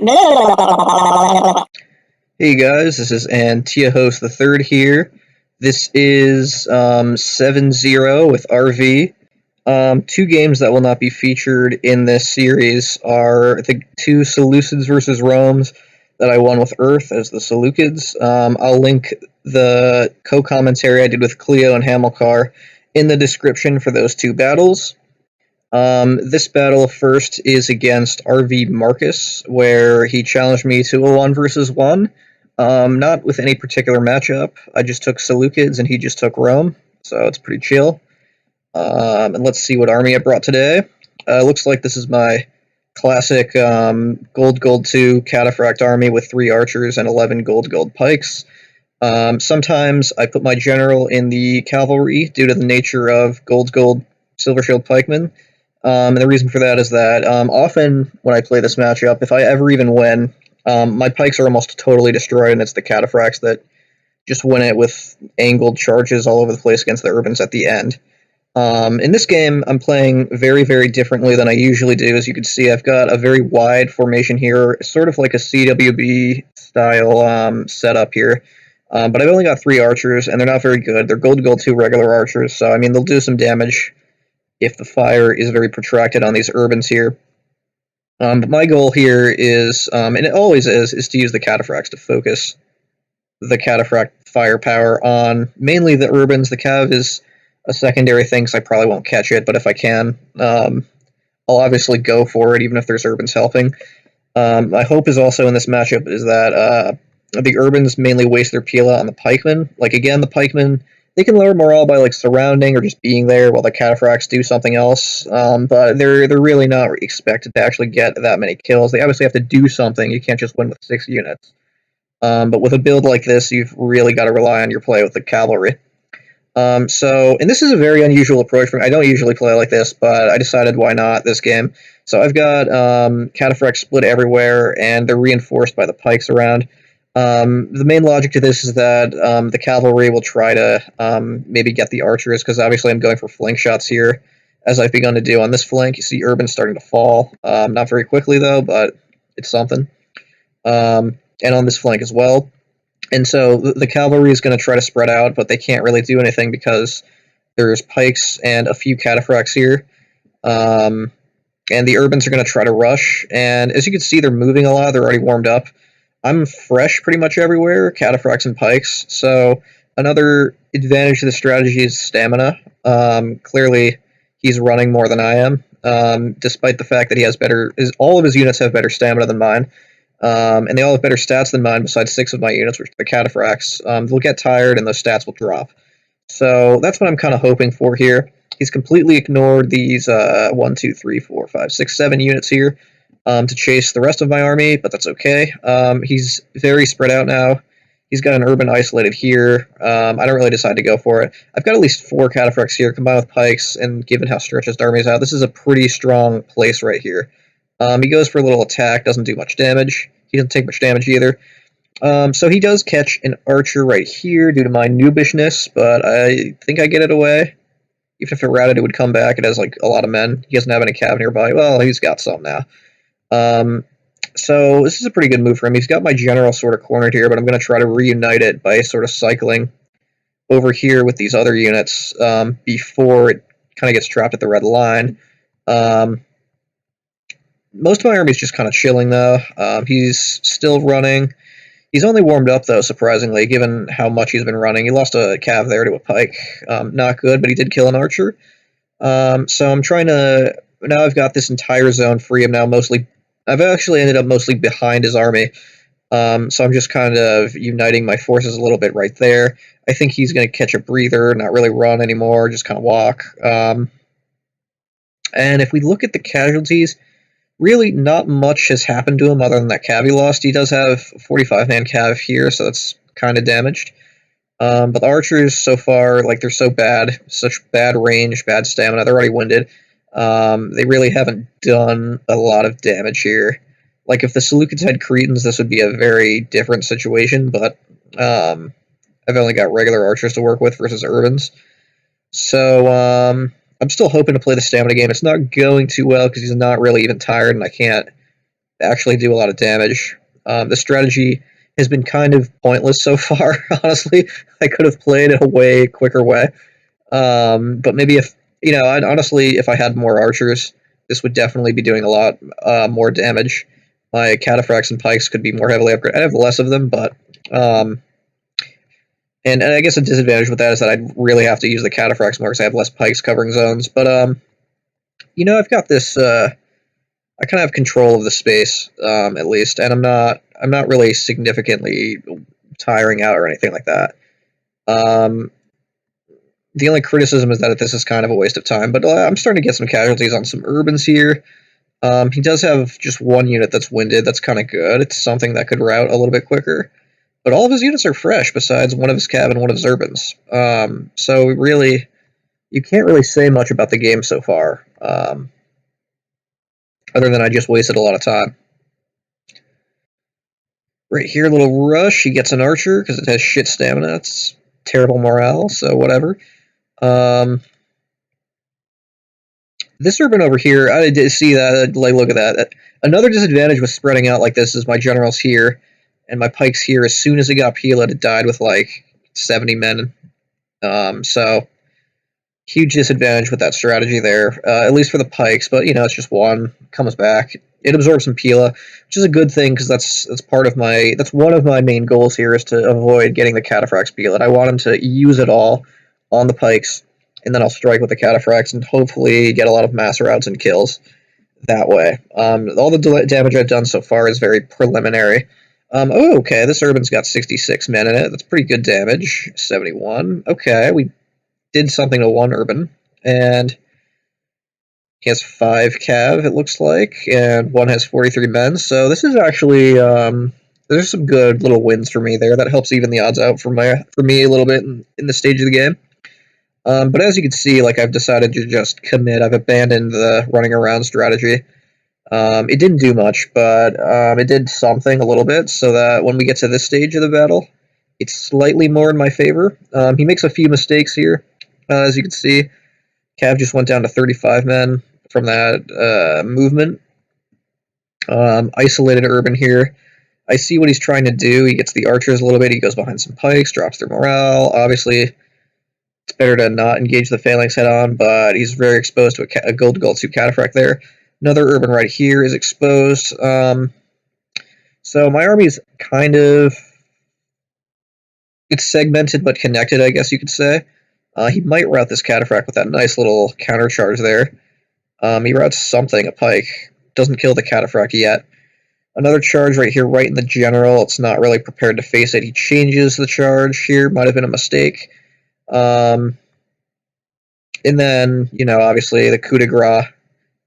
Hey guys, this is Antiochos the Third here. This is 7-0 with RV. Two games that will not be featured in this series are the two Seleucids versus Romes that I won with Earth as the Seleucids. I'll link the co-commentary I did with Cleo and Hamilcar in the description for those two battles. This battle first is against RV Markus, where he challenged me to a 1 versus 1. Not with any particular matchup. I just took Seleucids and he just took Rome, so it's pretty chill. And let's see what army I brought today. Looks like this is my classic gold 2 cataphract army with 3 archers and 11 gold pikes. Sometimes I put my general in the cavalry due to the nature of gold silver shield pikemen. And the reason for that is that often when I play this matchup, if I ever even win, my pikes are almost totally destroyed, and it's the cataphracts that just win it with angled charges all over the place against the urbans at the end. In this game, I'm playing very, very differently than I usually do. As you can see, I've got a very wide formation here, sort of like a CWB style setup here. But I've only got 3 archers, and they're not very good. They're gold 2 regular archers, so I mean they'll do some damage if the fire is very protracted on these urbans here. But my goal here is, and it always is to use the cataphracts to focus the cataphract firepower on mainly the urbans. The cav is a secondary thing, so I probably won't catch it, but if I can, I'll obviously go for it, even if there's urbans helping. My hope is also in this matchup is that the urbans mainly waste their pila on the pikemen. Like, again, the pikemen, they can lower morale by like surrounding or just being there while the cataphracts do something else, but they're really not expected to actually get that many kills. They obviously have to do something. You can't just win with 6 units. But with a build like this, you've really got to rely on your play with the cavalry. And this is a very unusual approach for me. I don't usually play like this, but I decided why not this game. So I've got cataphracts split everywhere, and they're reinforced by the pikes around. The main logic to this is that the cavalry will try to maybe get the archers, because obviously I'm going for flank shots here, as I've begun to do on this flank. You see Urban starting to fall, not very quickly though, but it's something. And on this flank as well. And so the cavalry is going to try to spread out, but they can't really do anything because there's pikes and a few cataphracts here. And the urbans are going to try to rush, and as you can see, they're moving a lot. They're already warmed up. I'm fresh pretty much everywhere, cataphracts and pikes, so another advantage to the strategy is stamina. Clearly, he's running more than I am, despite the fact that he has all of his units have better stamina than mine, and they all have better stats than mine besides 6 of my units, which are the cataphracts. They'll get tired and those stats will drop. So that's what I'm kind of hoping for here. He's completely ignored these 1, 2, 3, 4, 5, 6, 7 units here to chase the rest of my army, but that's okay. He's very spread out now. He's got an urban isolated here. I don't really decide to go for it. I've got at least 4 cataphracts here combined with pikes, and given how stretched his army is out, this is a pretty strong place right here. He goes for a little attack, doesn't do much damage. He doesn't take much damage either. So he does catch an archer right here due to my noobishness, but I think I get it away. Even if it routed, it would come back. It has like a lot of men. He doesn't have any cav nearby. Well, he's got some now. So this is a pretty good move for him. He's got my general sort of cornered here, but I'm going to try to reunite it by sort of cycling over here with these other units before it kind of gets trapped at the red line. Most of my army is just kind of chilling, though. He's still running. He's only warmed up, though, surprisingly, given how much he's been running. He lost a cav there to a pike. Not good, but he did kill an archer. So I'm trying to... Now I've got this entire zone free. I've actually ended up mostly behind his army. So I'm just kind of uniting my forces a little bit right there. I think he's going to catch a breather, not really run anymore, just kind of walk. And if we look at the casualties... Really, not much has happened to him other than that cav he lost. He does have a 45-man cav here, so that's kind of damaged. But the archers so far, like, they're so bad, such bad range, bad stamina, they're already winded. They really haven't done a lot of damage here. Like, if the Seleucids had Cretans, this would be a very different situation, but I've only got regular archers to work with versus urbans. So, I'm still hoping to play the stamina game. It's not going too well because he's not really even tired, and I can't actually do a lot of damage. The strategy has been kind of pointless so far, honestly. I could have played it a way quicker way. But maybe if, honestly, if I had more archers, this would definitely be doing a lot more damage. My cataphracts and pikes could be more heavily upgraded. I have less of them, but and I guess a disadvantage with that is that I'd really have to use the cataphracts more because I have less pikes covering zones. But I've got this. I kind of have control of the space, at least, and I'm not really significantly tiring out or anything like that. The only criticism is that this is kind of a waste of time, but I'm starting to get some casualties on some urbans here. He does have just one unit that's winded. That's kind of good. It's something that could route a little bit quicker. But all of his units are fresh, besides one of his cav and one of his urbans. So really, you can't really say much about the game so far, other than I just wasted a lot of time. Right here, little rush. He gets an archer because it has shit stamina. It's terrible morale, so whatever. This urban over here, I did see that. Like, look at that. Another disadvantage with spreading out like this is my generals here and my pikes here. As soon as it got peeled, it died with like 70 men. So huge disadvantage with that strategy there, at least for the pikes. But it's just one comes back. It absorbs some Pila, which is a good thing because that's one of my main goals here is to avoid getting the cataphracts Pila. I want him to use it all on the pikes, and then I'll strike with the cataphracts and hopefully get a lot of mass routes and kills that way. All the damage I've done so far is very preliminary. Okay, this urban's got 66 men in it. That's pretty good damage. 71. Okay, we did something to one urban, and he has 5 cav, it looks like, and one has 43 men. So this is actually there's some good little wins for me there. That helps even the odds out for me a little bit in the stage of the game. But as you can see, like, I've decided to just commit. I've abandoned the running around strategy. It didn't do much, but it did something a little bit, so that when we get to this stage of the battle, it's slightly more in my favor. He makes a few mistakes here, as you can see. Cav just went down to 35 men from that movement. Isolated urban here. I see what he's trying to do. He gets the archers a little bit. He goes behind some pikes, drops their morale. Obviously, it's better to not engage the phalanx head on, but he's very exposed to a gold 2 cataphract there. Another urban right here is exposed. So my army's kind of... it's segmented but connected, I guess you could say. He might route this cataphract with that nice little counter charge there. He routes something, a pike. Doesn't kill the cataphract yet. Another charge right here, right in the general. It's not really prepared to face it. He changes the charge here. Might have been a mistake. And then, obviously the coup de grace.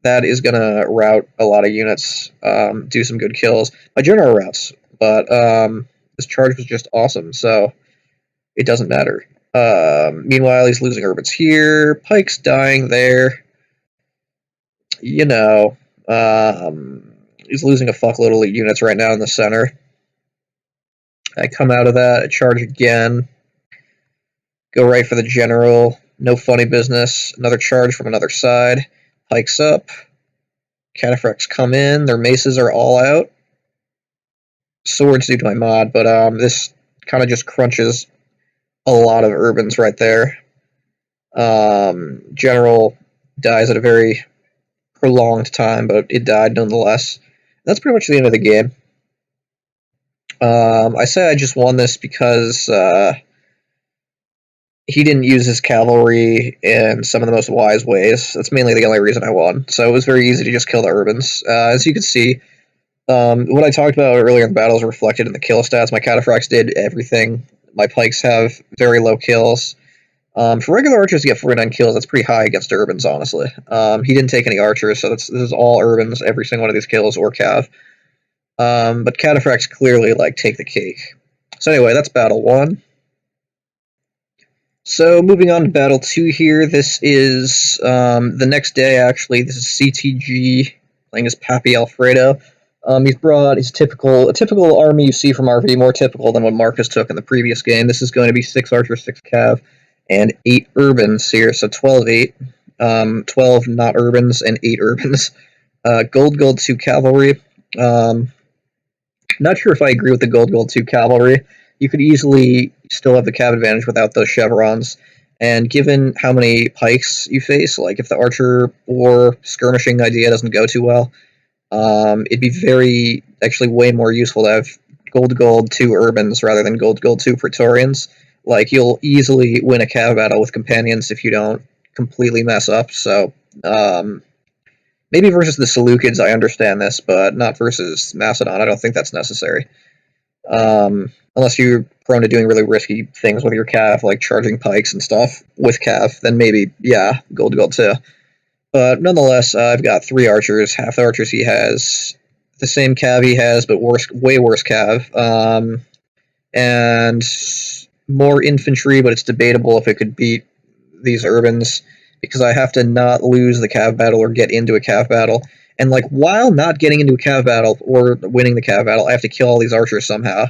That is going to route a lot of units, do some good kills. My general routes, but this charge was just awesome, so it doesn't matter. Meanwhile, he's losing urbans here. Pike's dying there. He's losing a fuckload of units right now in the center. I come out of that, I charge again. Go right for the general. No funny business. Another charge from another side. Pikes up. Cataphracts come in. Their maces are all out. Swords due to my mod, but this kind of just crunches a lot of urbans right there. General dies at a very prolonged time, but it died nonetheless. That's pretty much the end of the game. I say I just won this because he didn't use his cavalry in some of the most wise ways. That's mainly the only reason I won. So it was very easy to just kill the urbans. As you can see, what I talked about earlier in the battle is reflected in the kill stats. My cataphracts did everything. My pikes have very low kills. For regular archers to get 49 kills, that's pretty high against urbans, honestly. He didn't take any archers, so this is all urbans, every single one of these kills, or cav. But cataphracts clearly, take the cake. So anyway, that's battle 1. So moving on to battle 2 here, this is the next day, actually. This is CTG playing as Pappy Alfredo. He's brought his a typical army you see from RV, more typical than what Markus took in the previous game. This is going to be 6 archers, 6 cav, and 8 urbans here, so 12-8. 12 not urbans and 8 urbans. Gold 2 cavalry. Um, Not sure if I agree with the gold 2 cavalry. You could easily still have the cav advantage without those chevrons. And given how many pikes you face, like if the archer or skirmishing idea doesn't go too well, it'd be actually way more useful to have gold 2 urbans rather than gold 2 praetorians. Like you'll easily win a cav battle with companions if you don't completely mess up. So maybe versus the Seleucids, I understand this, but not versus Macedon. I don't think that's necessary. Unless you're prone to doing really risky things with your cav, like charging pikes and stuff with cav, then maybe, yeah, gold 2. But nonetheless, I've got 3 archers. Half the archers he has, the same cav he has, but way worse cav. And more infantry, but it's debatable if it could beat these urbans, because I have to not lose the cav battle or get into a cav battle. And like while not getting into a cav battle or winning the cav battle, I have to kill all these archers somehow.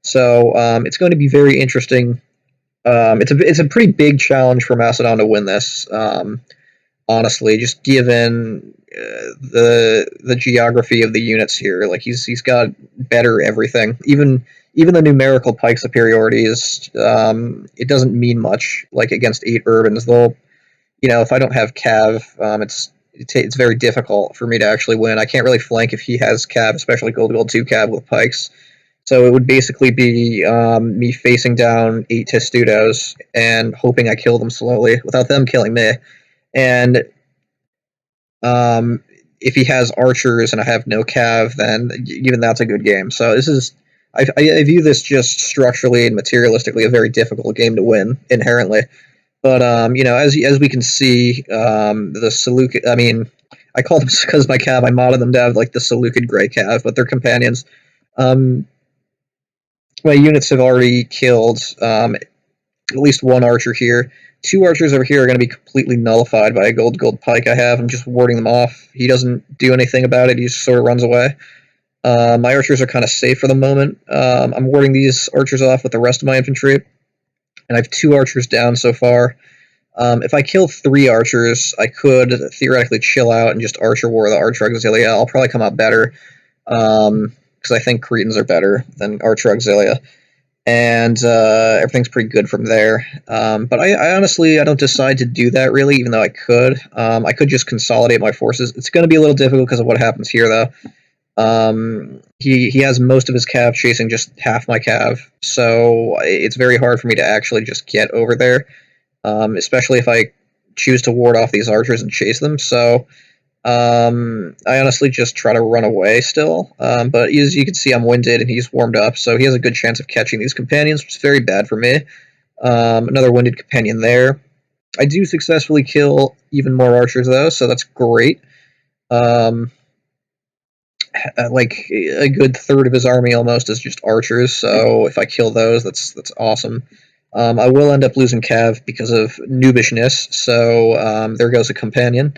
So it's going to be very interesting. It's a pretty big challenge for Macedon to win this. Honestly, just given the geography of the units here, like he's got better everything. Even the numerical pike superiority is it doesn't mean much. Like against 8 urbans, they'll if I don't have cav, it's very difficult for me to actually win. I can't really flank if he has cav, especially gold 2 cav with pikes. So it would basically be me facing down 8 testudos and hoping I kill them slowly without them killing me. And if he has archers and I have no cav, then even that's a good game. So this is, I view this just structurally and materialistically a very difficult game to win inherently. But as we can see, the Seleucid, I mean, I call them because my cav, I modded them to have like the Seleucid Grey cav, but they're companions. My units have already killed at least 1 archer here. 2 archers over here are going to be completely nullified by a gold pike I have. I'm just warding them off. He doesn't do anything about it. He just sort of runs away. My archers are kind of safe for the moment. I'm warding these archers off with the rest of my infantry, and I have 2 archers down so far. If I kill 3 archers, I could theoretically chill out and just archer war the archer auxilia. I'll probably come out better, because I think Cretans are better than archer auxilia. And everything's pretty good from there. But I honestly, I don't decide to do that really, even though I could. I could just consolidate my forces. It's going to be a little difficult because of what happens here, though. He has most of his cav chasing just half my cav, so it's very hard for me to actually just get over there, especially if I choose to ward off these archers and chase them. So I honestly just try to run away still, but as you can see, I'm winded and he's warmed up, so he has a good chance of catching these companions, which is very bad for me. Another winded companion there. I do successfully kill even more archers, though, so that's great. Like a good third of his army almost is just archers, so if I kill those, that's awesome. I will end up losing cav because of noobishness, so there goes a companion.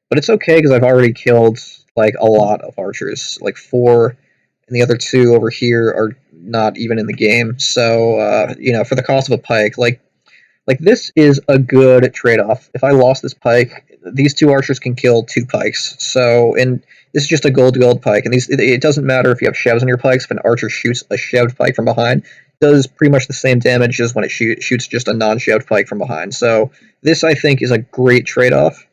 But it's okay because I've already killed like a lot of archers, like 4, and the other 2 over here are not even in the game. So for the cost of a pike, like this is a good trade-off. If I lost this pike, these 2 archers can kill 2 pikes. So and this is just a gold pike, and it doesn't matter if you have shevs on your pikes. If an archer shoots a sheved pike from behind, it does pretty much the same damage as when it shoots just a non-sheved pike from behind. So this I think is a great trade-off.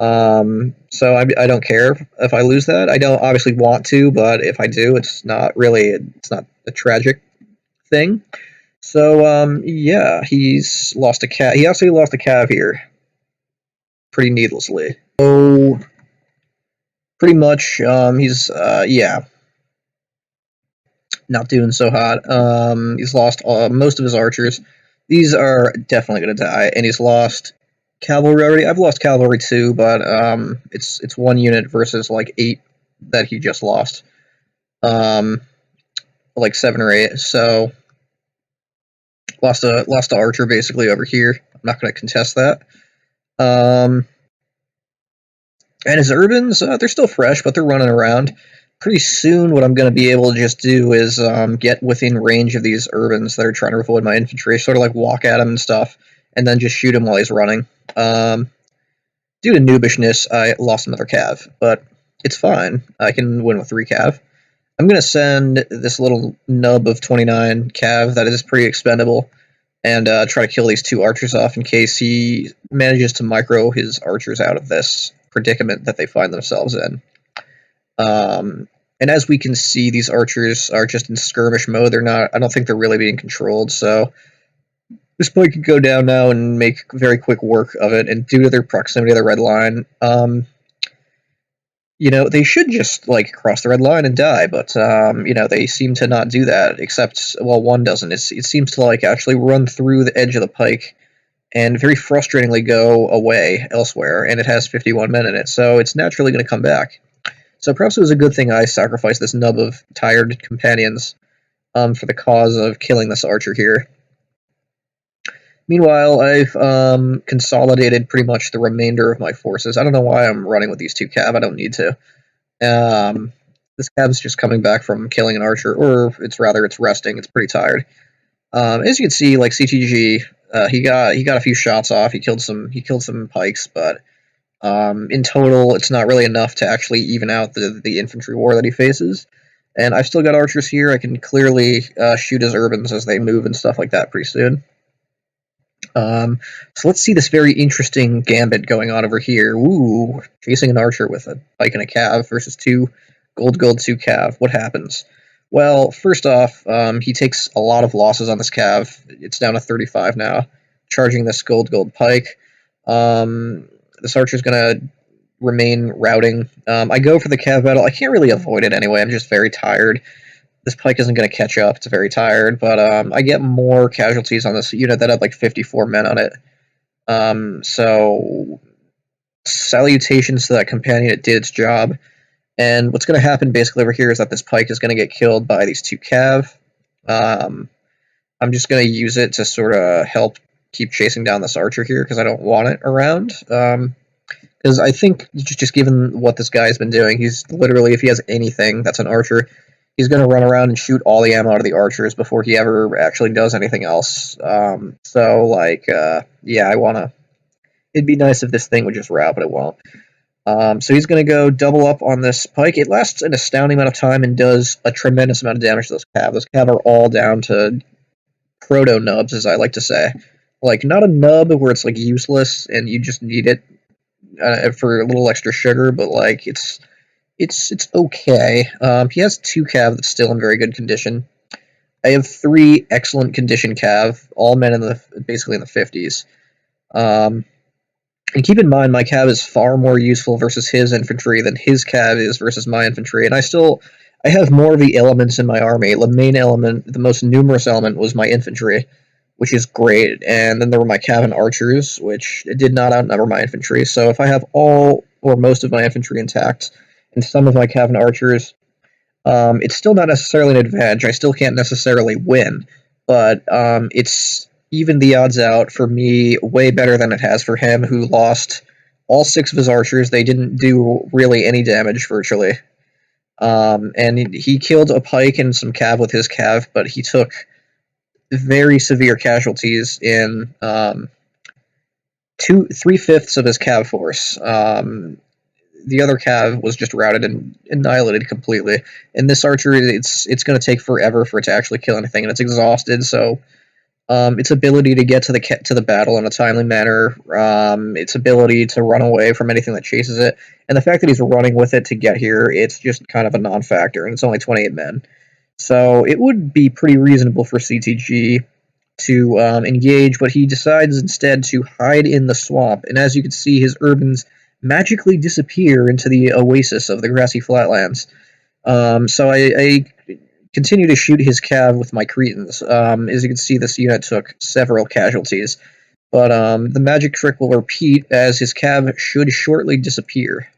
So I don't care if I lose that. I don't obviously want to, but if I do, it's not a tragic thing. So yeah, he's lost a cat. He actually lost a cav here, pretty needlessly. So pretty much, he's yeah, not doing so hot. He's lost most of his archers. These are definitely going to die, and he's lost cavalry already. I've lost cavalry too, but it's 1 unit versus like 8 that he just lost. Like 7 or 8. So lost a archer basically over here. I'm not going to contest that. And his urbans, they're still fresh, but they're running around. Pretty soon, what I'm going to be able to just do is get within range of these urbans that are trying to avoid my infantry, sort of like walk at him and stuff, and then just shoot him while he's running. Due to noobishness, I lost another cav, but it's fine. I can win with 3 cav. I'm going to send this little nub of 29 cav that is pretty expendable and try to kill these 2 archers off in case he manages to micro his archers out of this predicament that they find themselves in. And as we can see, these archers are just in skirmish mode. They're not. I don't think they're really being controlled. So this point could go down now and make very quick work of it. And due to their proximity to the red line, they should just like cross the red line and die. But they seem to not do that. Except, well, one doesn't. It seems to like actually run through the edge of the pike and very frustratingly go away elsewhere. And it has 51 men in it, so it's naturally going to come back. So perhaps it was a good thing I sacrificed this nub of tired companions for the cause of killing this archer here. Meanwhile, I've consolidated pretty much the remainder of my forces. I don't know why I'm running with these 2 cav. I don't need to. This cav's just coming back from killing an archer, or it's resting. It's pretty tired. As you can see, like CTG, he got a few shots off. He killed some pikes, but in total, it's not really enough to actually even out the infantry war that he faces. And I've still got archers here. I can clearly shoot his urbans as they move and stuff like that pretty soon. So let's see this very interesting gambit going on over here. Ooh, chasing an archer with a pike and a cav versus 2 gold, 2 cav. What happens? Well, first off, he takes a lot of losses on this cav. It's down to 35 now, charging this gold pike. This archer's gonna remain routing. I go for the cav battle. I can't really avoid it anyway. I'm just very tired. This pike isn't going to catch up. It's very tired, but I get more casualties on this unit that had like 54 men on it. So salutations to that companion. It did its job. And what's going to happen basically over here is that this pike is going to get killed by these 2 cav. I'm just going to use it to sort of help keep chasing down this archer here because I don't want it around. Because I think just given what this guy's been doing, he's literally, if he has anything that's an archer, he's going to run around and shoot all the ammo out of the archers before he ever actually does anything else. Yeah, I want to... It'd be nice if this thing would just rout, but it won't. So he's going to go double up on this pike. It lasts an astounding amount of time and does a tremendous amount of damage to those cav. Those cav are all down to proto-nubs, as I like to say. Like, not a nub where it's, like, useless and you just need it for a little extra sugar, but, like, it's okay. He has 2 cav that's still in very good condition. I have 3 excellent condition cav, all men basically in the 50s. And keep in mind, my cav is far more useful versus his infantry than his cav is versus my infantry, and I have more of the elements in my army. The main element, the most numerous element, was my infantry, which is great, and then there were my cav and archers, which did not outnumber my infantry. So if I have all or most of my infantry intact, and some of my cav and archers, it's still not necessarily an advantage. I still can't necessarily win, but it's even the odds out for me way better than it has for him, who lost all 6 of his archers. They didn't do really any damage, virtually. And he killed a pike and some cav with his cav, but he took very severe casualties in 3/5 of his cav force. The other cav was just routed and annihilated completely. And this archer, it's going to take forever for it to actually kill anything, and it's exhausted. So its ability to get to the battle in a timely manner, its ability to run away from anything that chases it, and the fact that he's running with it to get here, it's just kind of a non-factor, and it's only 28 men. So it would be pretty reasonable for CTG to engage, but he decides instead to hide in the swamp. And as you can see, his urbans magically disappear into the oasis of the grassy flatlands. So I continue to shoot his cav with my Cretans. As you can see, this unit took several casualties. But the magic trick will repeat as his cav should shortly disappear.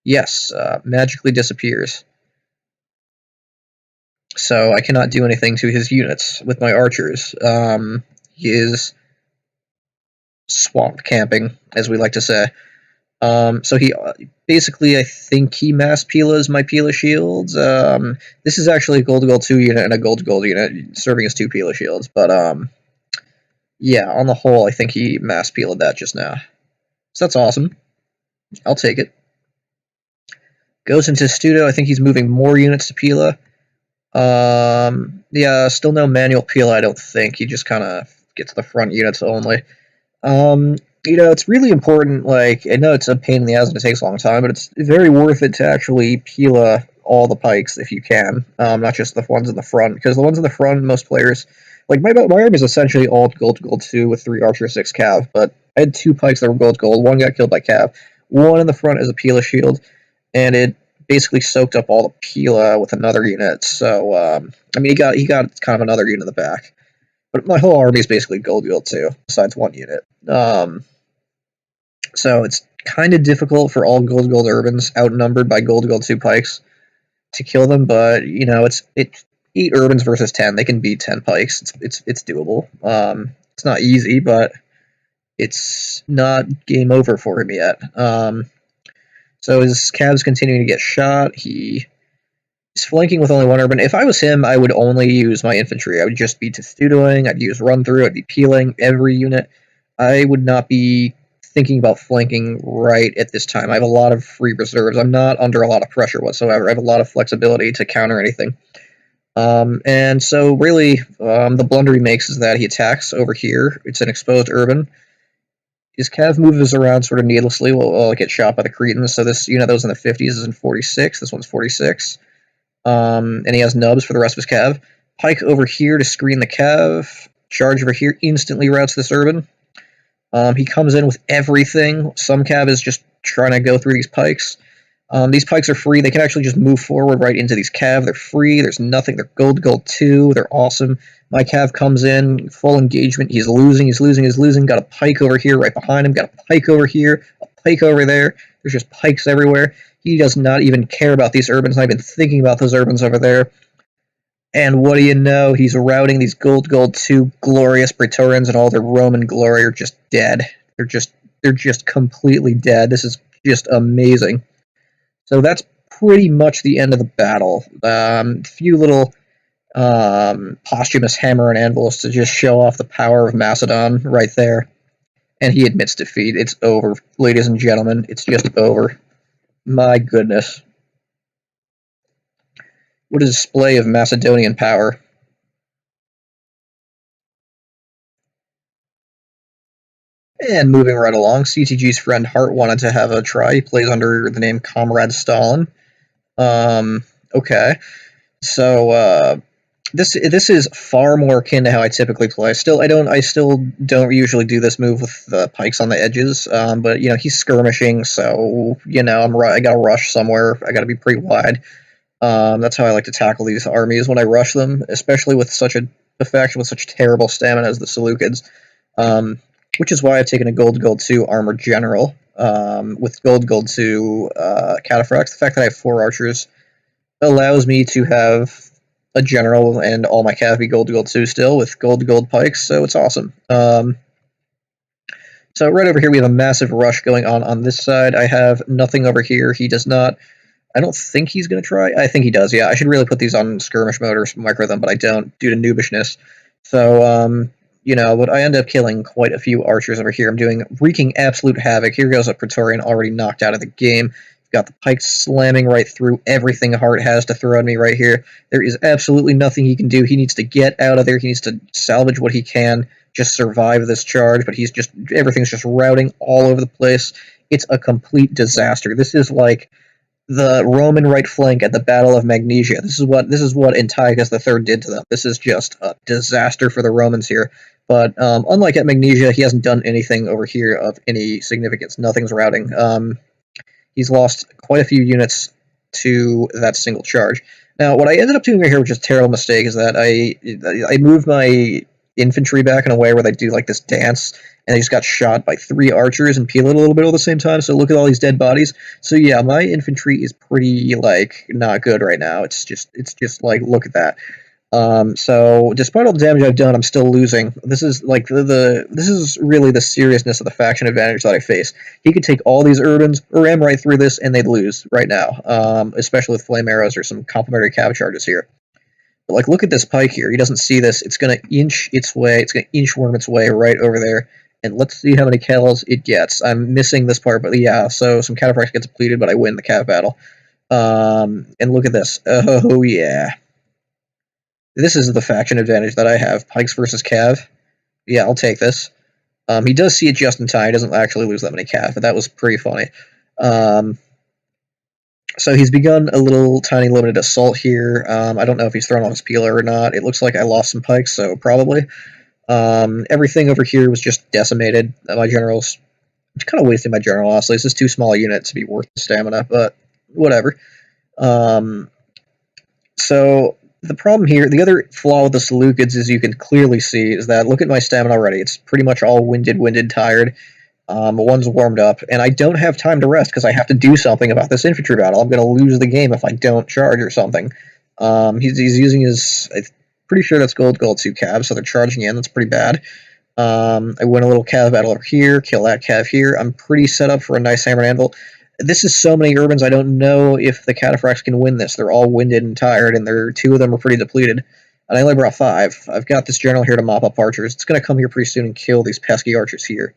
Yes, magically disappears. So I cannot do anything to his units with my archers. He is swamp camping, as we like to say. So he basically, I think he mass Pilas my Pila shields. This is actually a gold 2 unit and a gold unit serving as 2 Pila shields. But yeah, on the whole, I think he mass Pila'd that just now. So that's awesome. I'll take it. Goes into Studo. I think he's moving more units to Pila. Yeah, still no manual Pila, I don't think. He just kind of gets the front units only. It's really important, like, I know it's a pain in the ass and it takes a long time, but it's very worth it to actually Pila all the pikes if you can, not just the ones in the front, because the ones in the front, most players, like, my army is essentially all gold to gold 2 with 3 archer, 6 cav, but I had 2 pikes that were gold to gold, one got killed by cav, one in the front is a Pila shield, and it basically soaked up all the Pila with another unit, so, I mean, he got kind of another unit in the back. But my whole army is basically gold gold too, besides one unit. So it's kind of difficult for all gold gold urbans outnumbered by gold gold 2 pikes to kill them, but it's 8 urbans versus 10. They can beat 10 pikes. It's doable. It's not easy, but it's not game over for him yet. So his Cav's continuing to get shot. He's flanking with only 1 urban. If I was him, I would only use my infantry. I would just be Testudoing, I'd use run through, I'd be peeling every unit. I would not be thinking about flanking right at this time. I have a lot of free reserves. I'm not under a lot of pressure whatsoever. I have a lot of flexibility to counter anything. And so really, the blunder he makes is that he attacks over here. It's an exposed urban. His cav moves around sort of needlessly while get shot by the Cretans. So this unit that was in the 50s is in 46. This one's 46. And he has nubs for the rest of his cav. Pike over here to screen the cav. Charge over here instantly routes this urban. He comes in with everything. Some cav is just trying to go through these pikes. These pikes are free. They can actually just move forward right into these cav. They're free. There's nothing. They're gold 2. They're awesome. My cav comes in, full engagement. He's losing. Got a pike over here right behind him. Got a pike over here. A pike over there. There's just pikes everywhere. He does not even care about these urbans. Not even thinking about those urbans over there. And what do you know? He's routing these gold 2 glorious Praetorians, and all their Roman glory are just dead. They're just completely dead. This is just amazing. So that's pretty much the end of the battle. Few little posthumous hammer and anvils to just show off the power of Macedon right there. And he admits defeat. It's over, ladies and gentlemen. It's just over. My goodness. What a display of Macedonian power. And moving right along, CTG's friend Hart wanted to have a try. He plays under the name Comrade Stalin. Okay. So, this is far more akin to how I typically play. I still don't usually do this move with the pikes on the edges, but he's skirmishing, so I gotta rush somewhere. I gotta be pretty wide. That's how I like to tackle these armies when I rush them, especially with such a faction with such terrible stamina as the Seleucids. Which is why I've taken a gold 2 armored general with gold 2 cataphracts. The fact that I have 4 archers allows me to have a general and all my cav be gold 2 still with gold pikes, so it's awesome. So right over here we have a massive rush going on this side. I have nothing over here. He does not. I don't think he's going to try. I think he does, yeah. I should really put these on skirmish mode or micro them, but I don't due to noobishness. So, but I end up killing quite a few archers over here. I'm wreaking absolute havoc. Here goes a Praetorian already knocked out of the game. Got the pike slamming right through everything Hart has to throw at me right here. There is absolutely nothing he can do. He needs to get out of there. He needs to salvage what he can, just survive this charge, but everything's just routing all over the place. It's a complete disaster. This is like the Roman right flank at the Battle of Magnesia. This is what Antiochus III did to them. This is just a disaster for the Romans here. But unlike at Magnesia, he hasn't done anything over here of any significance. Nothing's routing. He's lost quite a few units to that single charge. Now, what I ended up doing right here, which is a terrible mistake, is that I moved my infantry back in a way where they do like this dance, and they just got shot by 3 archers and peel it a little bit all at the same time. So look at all these dead bodies. So yeah, my infantry is pretty not good right now. It's just look at that. So despite all the damage I've done, I'm still losing. This is this is really the seriousness of the faction advantage that I face. He could take all these urbans, ram right through this, and they'd lose right now. Especially with flame arrows or some complementary cav charges here. But look at this pike here. He doesn't see this. It's gonna inch its way. It's gonna inchworm its way right over there. And let's see how many kills it gets. I'm missing this part, but yeah. So some cataphracts get depleted, but I win the cav battle. And look at this. Oh, yeah. This is the faction advantage that I have. Pikes versus Cav. Yeah, I'll take this. He does see it just in time. He doesn't actually lose that many Cav, but that was pretty funny. So he's begun a little tiny limited assault here. I don't know if he's thrown off his peeler or not. It looks like I lost some pikes, so probably. Everything over here was just decimated. My generals, kind of wasting my general, honestly. This is too small a unit to be worth the stamina, but whatever. So the problem here, the other flaw with the Seleucids, as you can clearly see, is that look at my stamina already. It's pretty much all winded, tired. One's warmed up, and I don't have time to rest because I have to do something about this infantry battle. I'm going to lose the game if I don't charge or something. He's using his, I'm pretty sure that's gold 2 Cav, so they're charging in. That's pretty bad. I win a little Cav battle over here, kill that Cav here. I'm pretty set up for a nice hammer and anvil. This is so many urbans, I don't know if the cataphracts can win this. They're all winded and tired, and 2 of them are pretty depleted. And I only brought 5. I've got this general here to mop up archers. It's going to come here pretty soon and kill these pesky archers here.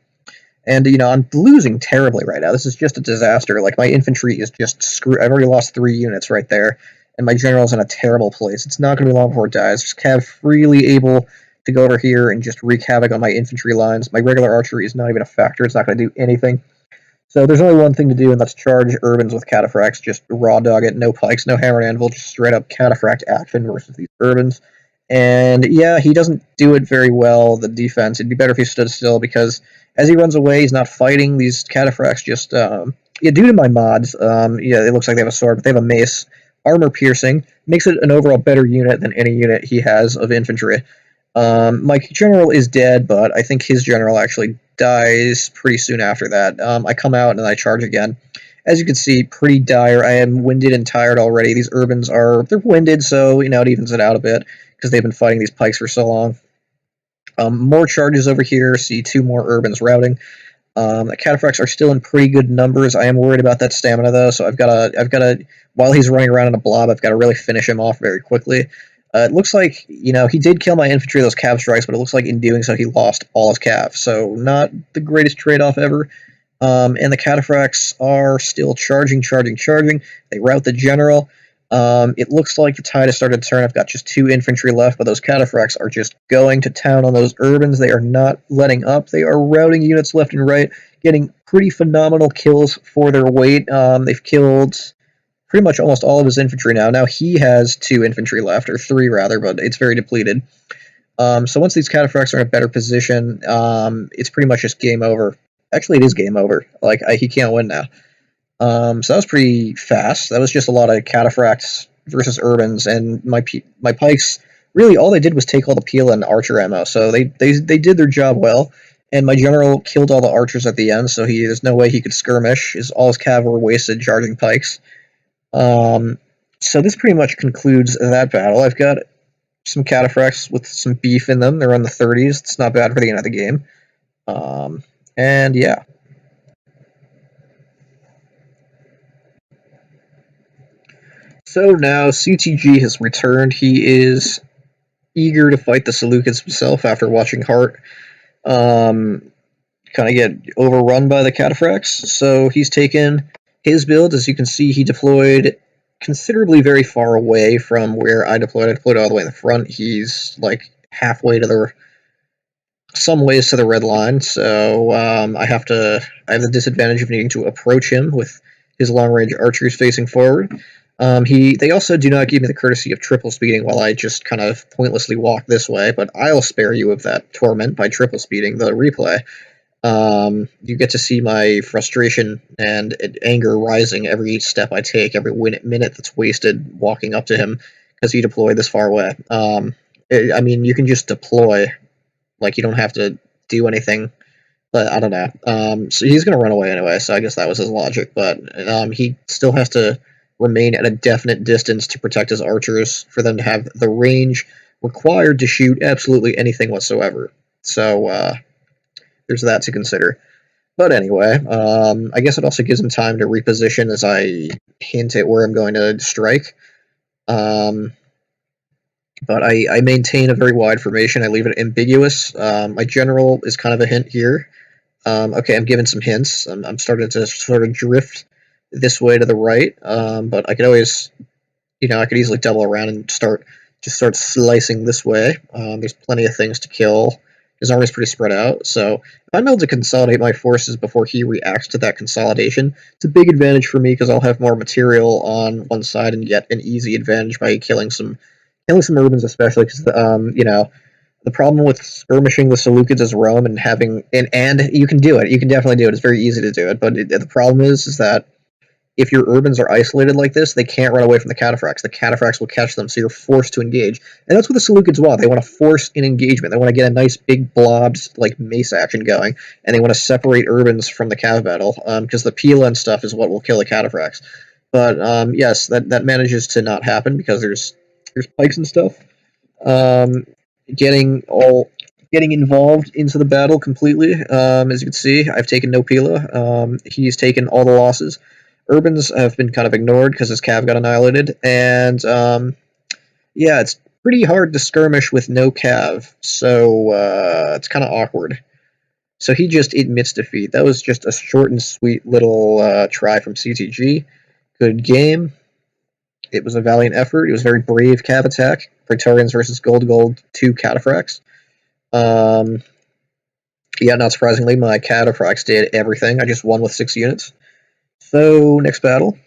And, I'm losing terribly right now. This is just a disaster. Like, my infantry is just screwed. I've already lost 3 units right there, and my general's in a terrible place. It's not going to be long before it dies. Just Cav freely able to go over here and just wreak havoc on my infantry lines. My regular archery is not even a factor. It's not going to do anything. So there's only one thing to do, and that's charge urbans with cataphracts. Just raw dog it. No pikes, no hammer and anvil. Just straight up cataphract action versus these urbans. And yeah, he doesn't do it very well, the defense. It'd be better if he stood still, because as he runs away, he's not fighting. These cataphracts just, yeah, due to my mods, yeah, it looks like they have a sword, but they have a mace. Armor piercing makes it an overall better unit than any unit he has of infantry. My general is dead, but I think his general actually dies pretty soon after that. I come out and I charge again. As you can see, pretty dire. I am winded and tired already. These urbans they're winded, so, it evens it out a bit, because they've been fighting these pikes for so long. More charges over here. See 2 more urbans routing. The cataphracts are still in pretty good numbers. I am worried about that stamina, though, so I've got to, while he's running around in a blob, I've got to really finish him off very quickly. It looks like, he did kill my infantry, those cav strikes, but it looks like in doing so he lost all his cav, so not the greatest trade-off ever. And the cataphracts are still charging. They rout the general. It looks like the tide has started to turn. I've got just 2 infantry left, but those cataphracts are just going to town on those urbans. They are not letting up. They are routing units left and right, getting pretty phenomenal kills for their weight. They've killed pretty much almost all of his infantry now. Now he has 2 infantry left, or 3 rather, but it's very depleted. So once these cataphracts are in a better position, it's pretty much just game over. Actually, it is game over. Like, he can't win now. So that was pretty fast. That was just a lot of cataphracts versus urbans, and my pikes, really all they did was take all the peel and archer ammo, so they did their job well. And my general killed all the archers at the end, so there's no way he could skirmish. All his cav were wasted charging pikes. So this pretty much concludes that battle. I've got some cataphracts with some beef in them. They're in the 30s. It's not bad for the end of the game. And yeah. So now CTG has returned. He is eager to fight the Seleucids himself after watching Hart kind of get overrun by the cataphracts. So he's taken his build. As you can see, he deployed considerably very far away from where I deployed. I deployed all the way in the front. He's like halfway to some ways to the red line. So I have the disadvantage of needing to approach him with his long-range archers facing forward. They also do not give me the courtesy of triple speeding while I just kind of pointlessly walk this way, but I'll spare you of that torment by triple speeding the replay. You get to see my frustration and anger rising every step I take, every minute that's wasted walking up to him because he deployed this far away. I mean, you can just deploy, like, you don't have to do anything. But I don't know. So he's going to run away anyway, so I guess that was his logic. But he still has to remain at a definite distance to protect his archers for them to have the range required to shoot absolutely anything whatsoever. So there's that to consider. But anyway, I guess it also gives him time to reposition as I hint at where I'm going to strike. But I maintain a very wide formation. I leave it ambiguous. My general is kind of a hint here. Okay, I'm giving some hints. I'm starting to sort of drift this way to the right, but I could always, I could easily double around and start slicing this way. There's plenty of things to kill. His army's pretty spread out, so if I'm able to consolidate my forces before he reacts to that consolidation, it's a big advantage for me because I'll have more material on one side and get an easy advantage by killing some urbans, especially because the problem with skirmishing the Seleucids is Rome and and you can do it. You can definitely do it. It's very easy to do it, but the problem is that if your urbans are isolated like this, they can't run away from the cataphracts. The cataphracts will catch them, so you're forced to engage. And that's what the Seleucids want. They want to force an engagement. They want to get a nice big blobs like mace action going, and they want to separate urbans from the cav battle, because the Pila and stuff is what will kill the cataphracts. But yes, that manages to not happen because there's pikes and stuff. Um, getting involved into the battle completely. As you can see, I've taken no Pila. He's taken all the losses. Urbans have been kind of ignored because his cav got annihilated, and yeah, it's pretty hard to skirmish with no cav, so it's kind of awkward. So he just admits defeat. That was just a short and sweet little try from CTG. Good game. It was a valiant effort. It was a very brave cav attack. Praetorians versus Gold 2 cataphracts. Yeah, not surprisingly, my cataphracts did everything. I just won with 6 units. So, next battle.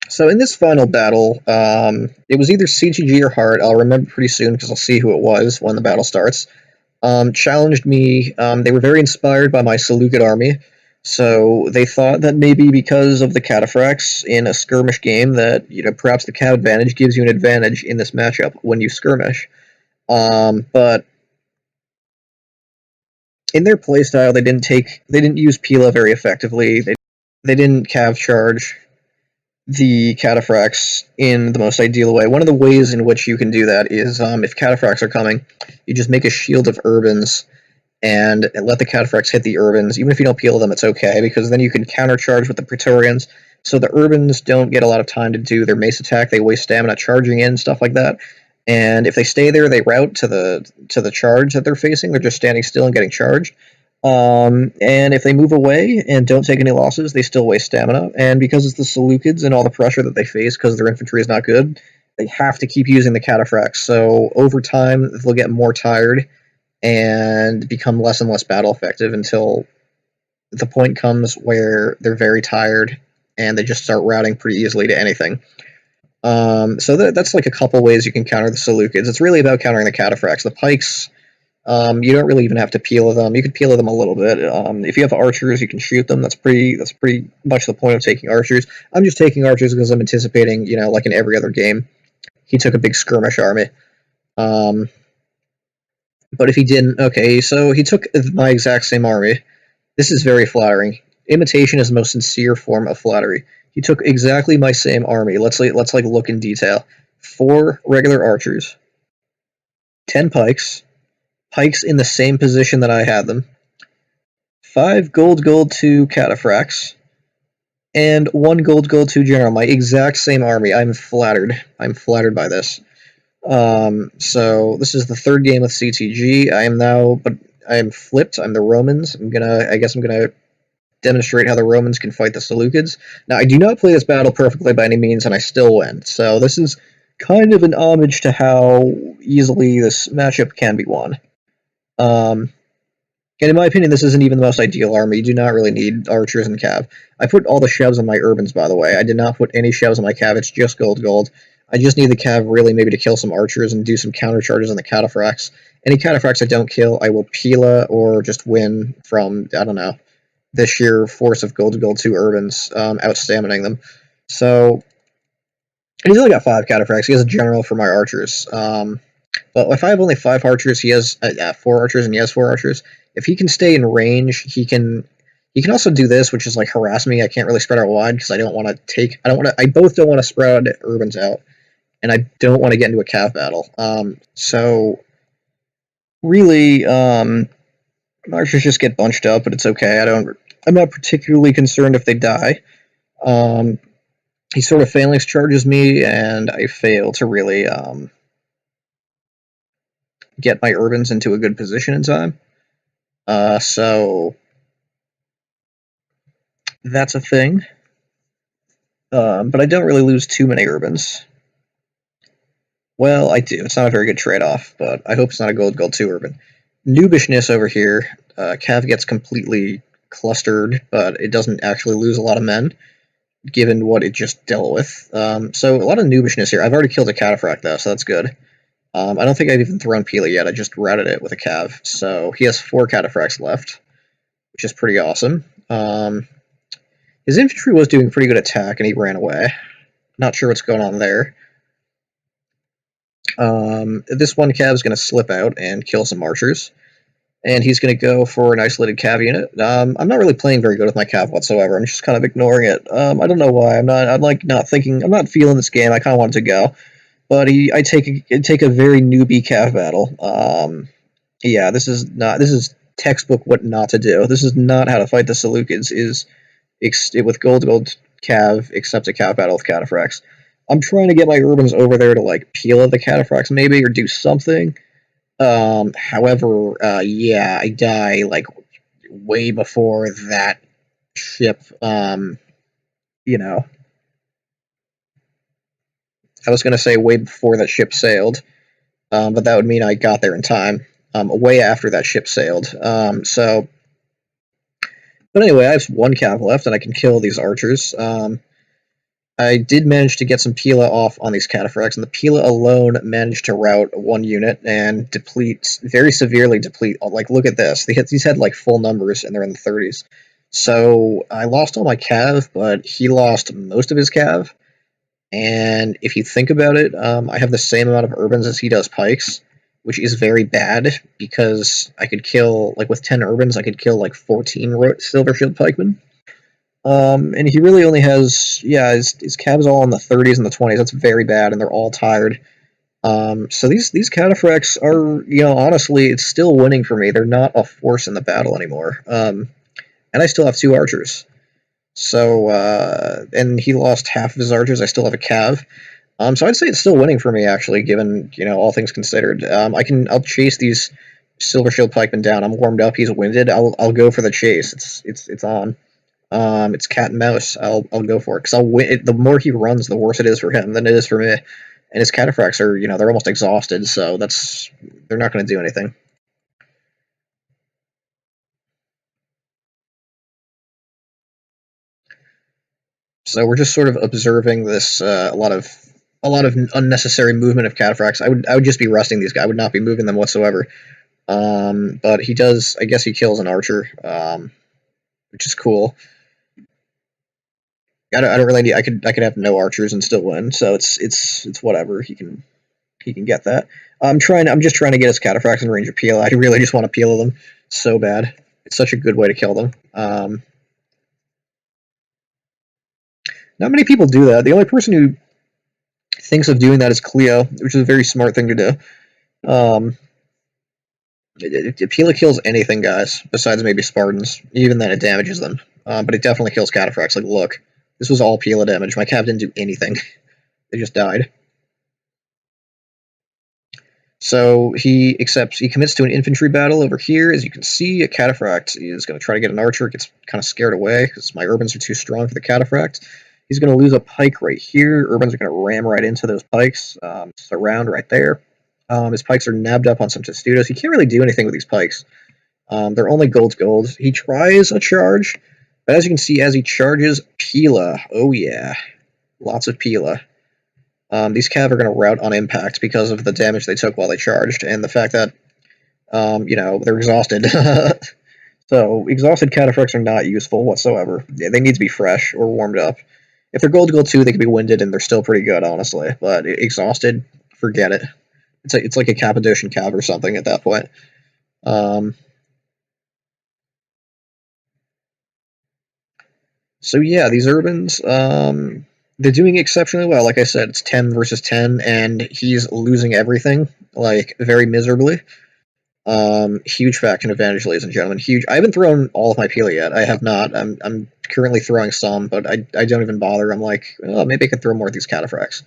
So in this final battle, it was either CTG or Hart. I'll remember pretty soon because I'll see who it was when the battle starts. Challenged me. They were very inspired by my Seleucid army, so they thought that maybe because of the cataphracts in a skirmish game, that perhaps the cav advantage gives you an advantage in this matchup when you skirmish. But in their playstyle, they didn't use Pila very effectively. They didn't cav charge the cataphracts in the most ideal way. One of the ways in which you can do that is if cataphracts are coming, you just make a shield of urbans and let the cataphracts hit the urbans. Even if you don't peel them, it's okay, because then you can countercharge with the Praetorians. So the urbans don't get a lot of time to do their mace attack. They waste stamina charging in, stuff like that. And if they stay there, they route to the charge that they're facing. They're just standing still and getting charged. And if they move away and don't take any losses, they still waste stamina. And because it's the Seleucids and all the pressure that they face because their infantry is not good, they have to keep using the cataphracts. So over time, they'll get more tired and become less and less battle effective until the point comes where they're very tired and they just start routing pretty easily to anything. So that's like a couple ways you can counter the Seleucids. It's really about countering the cataphracts. The pikes, you don't really even have to peel them. You can peel them a little bit. If you have archers, you can shoot them. That's pretty much the point of taking archers. I'm just taking archers because I'm anticipating, like in every other game, he took a big skirmish army. But if he didn't, okay, so he took my exact same army. This is very flattering. Imitation is the most sincere form of flattery. He took exactly my same army. Let's look in detail. 4 regular archers, 10 pikes in the same position that I had them, 5 gold 2 cataphracts, and 1 gold 2 general. My exact same army. I'm flattered. I'm flattered by this. So this is the 3rd game with CTG. I am flipped. I'm the Romans. I guess I'm gonna demonstrate how the Romans can fight the Seleucids. Now, I do not play this battle perfectly by any means, and I still win. So this is kind of an homage to how easily this matchup can be won. And in my opinion, this isn't even the most ideal army. You do not really need archers and cav. I put all the chevs on my urbans, by the way. I did not put any chevs on my cav. It's just gold. I just need the cav really maybe to kill some archers and do some counter charges on the cataphracts. Any cataphracts I don't kill, I will Pila or just win from, I don't know, the sheer force of gold 2 urbans, outstaminaing them. So, and he's only got 5 cataphracts. He has a general for my archers. But if I have only 5 archers, he has 4 archers, and he has 4 archers. If he can stay in range, he can also do this, which is like harass me. I can't really spread out wide because I both don't want to spread urbans out, and I don't want to get into a cav battle. So really, archers just get bunched up, but it's okay. I'm not particularly concerned if they die. He sort of phalanx charges me, and I fail to really get my urbans into a good position in time. So that's a thing. But I don't really lose too many urbans. Well, I do. It's not a very good trade-off, but I hope it's not a gold 2 urban. Noobishness over here. Cav gets completely clustered, but it doesn't actually lose a lot of men, given what it just dealt with. So a lot of noobishness here. I've already killed a cataphract, though, so that's good. I don't think I've even thrown Pila yet. I just routed it with a cav. So he has 4 cataphracts left, which is pretty awesome. His infantry was doing pretty good attack, and he ran away. Not sure what's going on there. This one cav is going to slip out and kill some archers, and he's going to go for an isolated cav unit. I'm not really playing very good with my cav whatsoever. I'm just kind of ignoring it. I don't know why. I'm like not thinking. I'm not feeling this game. I kind of want it to go, but I take a very newbie cav battle. Yeah, this is textbook what not to do. This is not how to fight the Seleucids. Is with gold cav except a cav battle with cataphracts. I'm trying to get my urbans over there to like peel the cataphracts maybe or do something. However, yeah, I die like way before that ship. You know, I was gonna say way before that ship sailed, but that would mean I got there in time. Way after that ship sailed. But anyway, I have 1 cav left, and I can kill these archers. I did manage to get some Pila off on these cataphracts, and the Pila alone managed to rout 1 unit and very severely deplete. Like, look at this. These had like full numbers, and they're in the 30s. So I lost all my cav, but he lost most of his cav. And if you think about it, I have the same amount of urbans as he does pikes, which is very bad because I could kill, like with 10 urbans, I could kill like 14 silver shield pikemen. And he really only has, yeah, his cab's all in the 30s and the 20s. That's very bad, and they're all tired. So these cataphracts are, honestly, it's still winning for me. They're not a force in the battle anymore. And I still have 2 archers. So, and he lost half of his archers. I still have a cav. So I'd say it's still winning for me, actually, given, all things considered. I'll chase these silver shield pikemen down. I'm warmed up. He's winded. I'll go for the chase. It's on. It's cat and mouse. I'll go for it because I'll win. The more he runs, the worse it is for him than it is for me. And his cataphracts are, they're almost exhausted, so they're not going to do anything. So we're just sort of observing this a lot of unnecessary movement of cataphracts. I would just be resting these guys. I would not be moving them whatsoever. But he does. I guess he kills an archer, which is cool. I don't really need. I could have no archers and still win. So it's whatever. He can get that. I'm just trying to get his cataphracts in range of peel. I really just want to peel them so bad. It's such a good way to kill them. Not many people do that. The only person who thinks of doing that is Cleo, which is a very smart thing to do. Pila kills anything, guys, besides maybe Spartans. Even then, it damages them. But it definitely kills cataphracts. Like, look, this was all Pila damage. My cav didn't do anything. They just died. So he commits to an infantry battle over here. As you can see, a cataphract is going to try to get an archer. Gets kind of scared away because my urbans are too strong for the cataphract. He's going to lose a pike right here. Urbans are going to ram right into those pikes. Surround right there. His pikes are nabbed up on some testudos. He can't really do anything with these pikes. They're only gold. He tries a charge, but as you can see, as he charges, Pila. Oh yeah, lots of Pila. These cav are going to rout on impact because of the damage they took while they charged, and the fact that, they're exhausted. So, exhausted cataphracts are not useful whatsoever. Yeah, they need to be fresh or warmed up. If they're gold 2, they can be winded, and they're still pretty good, honestly. But exhausted, forget it. It's like a Cappadocian cav or something at that point. So yeah, these urbans, they're doing exceptionally well. Like I said, it's 10 versus 10, and he's losing everything, like, very miserably. Huge faction advantage, ladies and gentlemen. Huge. I haven't thrown all of my Pila yet. I have not. I'm currently throwing some, but I don't even bother. I'm like, oh, maybe I could throw more of these cataphracts.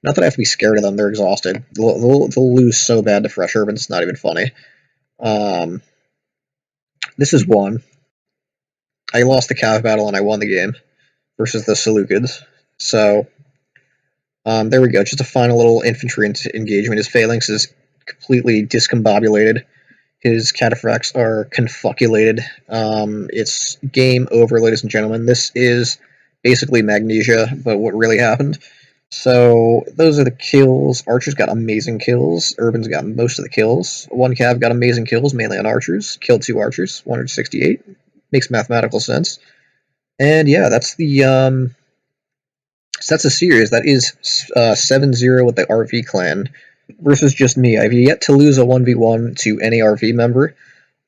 Not that I have to be scared of them. They're exhausted. They'll lose so bad to fresh urbans. It's not even funny. This is one. I lost the Cav battle and I won the game versus the Seleucids. So, there we go. Just a final little infantry engagement. His phalanx is completely discombobulated. His cataphracts are confuculated. It's game over, ladies and gentlemen. This is basically Magnesia, but what really happened. So those are the kills. Archers got amazing kills. Urban's got most of the kills. One Cav got amazing kills, mainly on archers. Killed 2 archers, 168. Makes mathematical sense. And yeah, that's the so that's a series. That is 7-0 with the RV clan versus just me. I've yet to lose a 1v1 to any RV member.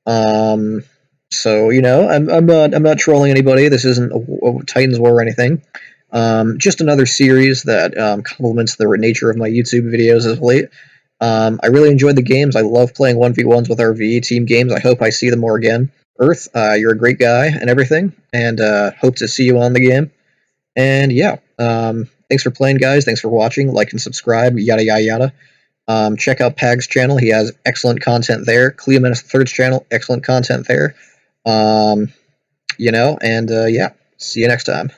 So I'm not trolling anybody. This isn't a Titans War or anything. Just another series that complements the nature of my YouTube videos as of late. I really enjoyed the games. I love playing 1v1s with RV team games. I hope I see them more again. Earth, you're a great guy and everything, and hope to see you on the game. And yeah, thanks for playing, guys. Thanks for watching. Like and subscribe. Yada yada yada. Check out Pag's channel. He has excellent content there. Cleomenes III's channel, excellent content there. And yeah, see you next time.